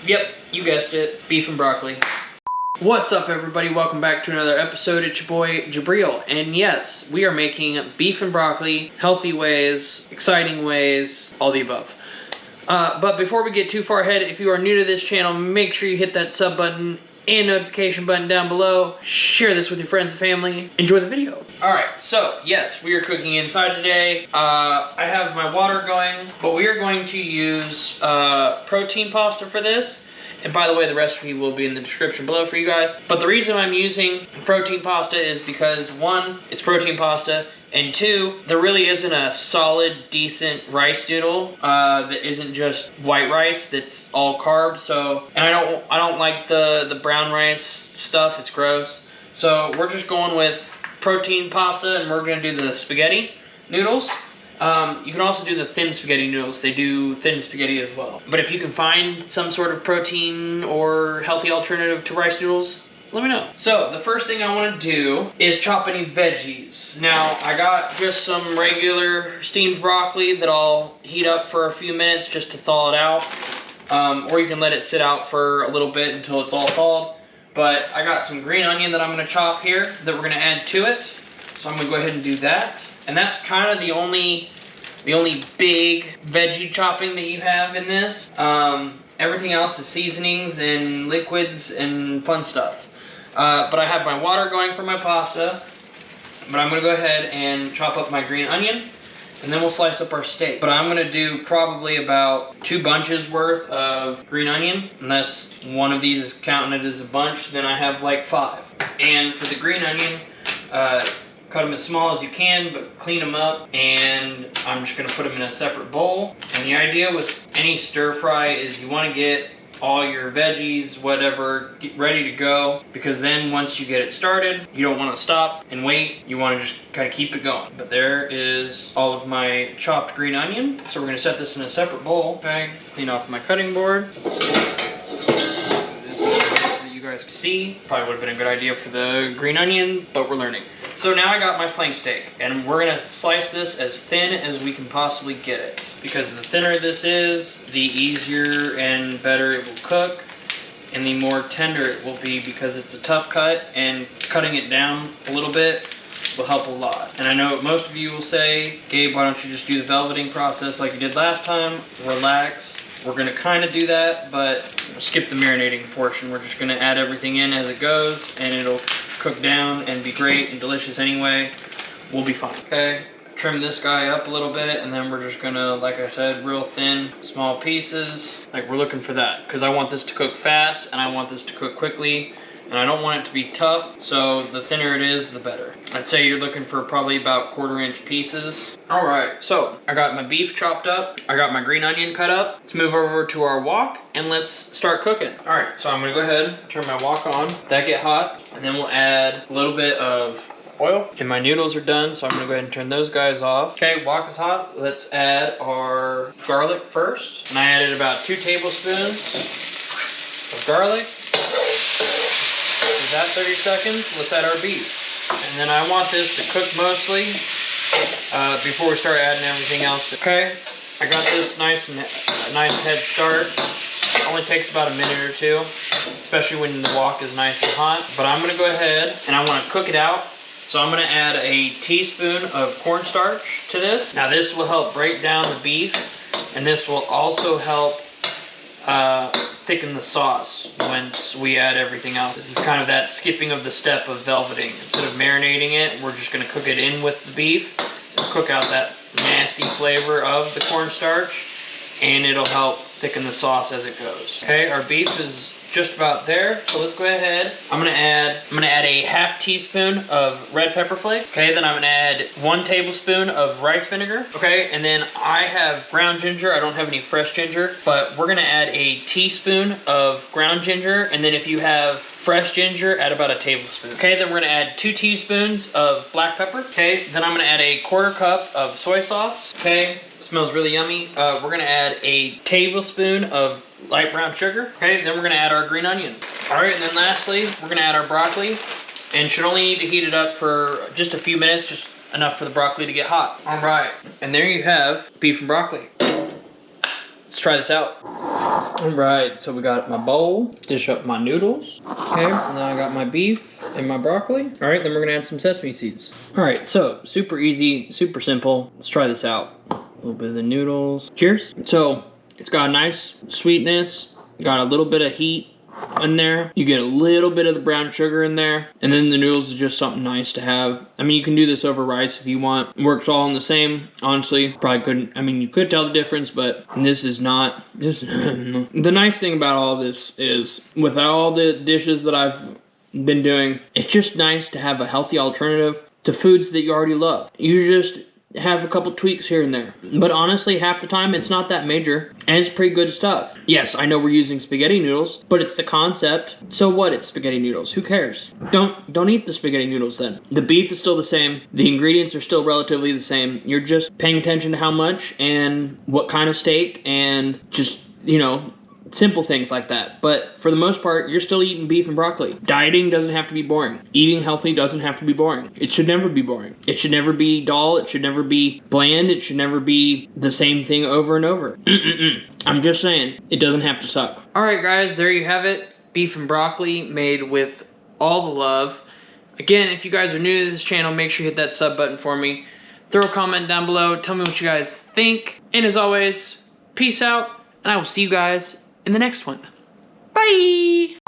Yep, you guessed it, beef and broccoli. What's up, everybody? Welcome back to another episode. It's your boy Jabril, and yes, we are making beef and broccoli, healthy ways, exciting ways, all the above. But before we get too far ahead, if you are new to this channel, make sure you hit that sub button and notification button down below. Share this with your friends and family. Enjoy the video. Alright, so yes, we are cooking inside today. I have my water going, but we are going to use protein pasta for this. And by the way, the recipe will be in the description below for you guys. But the reason I'm using protein pasta is because, one, it's protein pasta, and two, there really isn't a solid, decent rice noodle that isn't just white rice that's all carbs. So, and I don't like the brown rice stuff. It's gross. So we're just going with protein pasta, and we're gonna do the spaghetti noodles. You can also do the thin spaghetti noodles. They do thin spaghetti as well. But if you can find some sort of protein or healthy alternative to rice noodles, let me know. So the first thing I want to do is chop any veggies. Now I got just some regular steamed broccoli that I'll heat up for a few minutes just to thaw it out. Or you can let it sit out for a little bit until it's all thawed. But I got some green onion that I'm going to chop here that we're going to add to it. So I'm going to go ahead and do that. And that's kind of the only big veggie chopping that you have in this. Everything else is seasonings and liquids and fun stuff. But I have my water going for my pasta. But I'm going to go ahead and chop up my green onion. And then we'll slice up our steak. But I'm going to do probably about 2 bunches worth of green onion. Unless one of these is counting it as a bunch, then I have like 5. And for the green onion, cut them as small as you can, but clean them up, and I'm just going to put them in a separate bowl. And the idea with any stir fry is you want to get all your veggies, whatever, get ready to go, because then once you get it started, you don't want to stop and wait. You want to just kind of keep it going. But there is all of my chopped green onion. So we're going to set this in a separate bowl. Okay, clean off my cutting board. This is so you guys can see. Probably would have been a good idea for the green onion, but we're learning. So now I got my flank steak, and we're gonna slice this as thin as we can possibly get it. Because the thinner this is, the easier and better it will cook, and the more tender it will be, because it's a tough cut, and cutting it down a little bit will help a lot. And I know most of you will say, Gabe, why don't you just do the velveting process like you did last time? Relax. We're gonna kind of do that, but skip the marinating portion. We're just gonna add everything in as it goes, and it'll cook down and be great and delicious anyway. We'll be fine. Okay, trim this guy up a little bit, and then we're just gonna, like I said, real thin, small pieces. Like, we're looking for that, because I want this to cook fast, and I want this to cook quickly, and I don't want it to be tough, so the thinner it is, the better. I'd say you're looking for probably about 1/4-inch pieces. All right, so I got my beef chopped up. I got my green onion cut up. Let's move over to our wok and let's start cooking. All right, so I'm gonna go ahead and turn my wok on. That get hot, and then we'll add a little bit of oil. And my noodles are done, so I'm gonna go ahead and turn those guys off. Okay, wok is hot. Let's add our garlic first. And I added about 2 tablespoons of garlic. Is that 30 seconds? Let's add our beef. And then I want this to cook mostly before we start adding everything else. Okay, I got this nice head start. It only takes about a minute or 2, especially when the wok is nice and hot. But I'm gonna go ahead and I wanna cook it out. So I'm gonna add a teaspoon of cornstarch to this. Now this will help break down the beef, and this will also help thicken the sauce once we add everything else. This is kind of that skipping of the step of velveting. Instead of marinating it, we're just gonna cook it in with the beef, cook out that nasty flavor of the cornstarch, and it'll help thicken the sauce as it goes. Okay, our beef is just about there, so let's go ahead. I'm gonna add a 1/2 teaspoon of red pepper flakes. Okay, then I'm gonna add 1 tablespoon of rice vinegar. Okay, and then I have ground ginger. I don't have any fresh ginger, but we're gonna add a teaspoon of ground ginger, and then if you have fresh ginger, add about a tablespoon. Okay, then we're gonna add 2 teaspoons of black pepper. Okay, then I'm gonna add a 1/4 cup of soy sauce. Okay, smells really yummy. We're gonna add a tablespoon of light brown sugar. Okay, then we're gonna add our green onion. All right, and then lastly, we're gonna add our broccoli, and should only need to heat it up for just a few minutes, just enough for the broccoli to get hot. All right, and there you have beef and broccoli. Let's try this out. All right, so we got my bowl, dish up my noodles. Okay, and then I got my beef and my broccoli. All right, then we're gonna add some sesame seeds. All right, so super easy, super simple. Let's try this out. A little bit of the noodles. Cheers. So it's got a nice sweetness, got a little bit of heat in there. You get a little bit of the brown sugar in there, and then the noodles is just something nice to have. I mean, you can do this over rice if you want. It works all in the same. Honestly, probably couldn't. I mean, you could tell the difference, but this is not. The nice thing about all this is, with all the dishes that I've been doing, it's just nice to have a healthy alternative to foods that you already love. You just have a couple tweaks here and there, but honestly half the time it's not that major, and it's pretty good stuff. Yes, I know we're using spaghetti noodles, but it's the concept. So what? It's spaghetti noodles. Who cares? Don't eat the spaghetti noodles then. The beef is still the same, the ingredients are still relatively the same. You're just paying attention to how much and what kind of steak, and just, you know, simple things like that. But for the most part, you're still eating beef and broccoli. Dieting doesn't have to be boring. Eating healthy doesn't have to be boring. It should never be boring. It should never be dull. It should never be bland. It should never be the same thing over and over. I'm just saying, it doesn't have to suck. All right, guys, there you have it. Beef and broccoli made with all the love. Again, if you guys are new to this channel, make sure you hit that sub button for me. Throw a comment down below. Tell me what you guys think. And as always, peace out, and I will see you guys in the next one. Bye!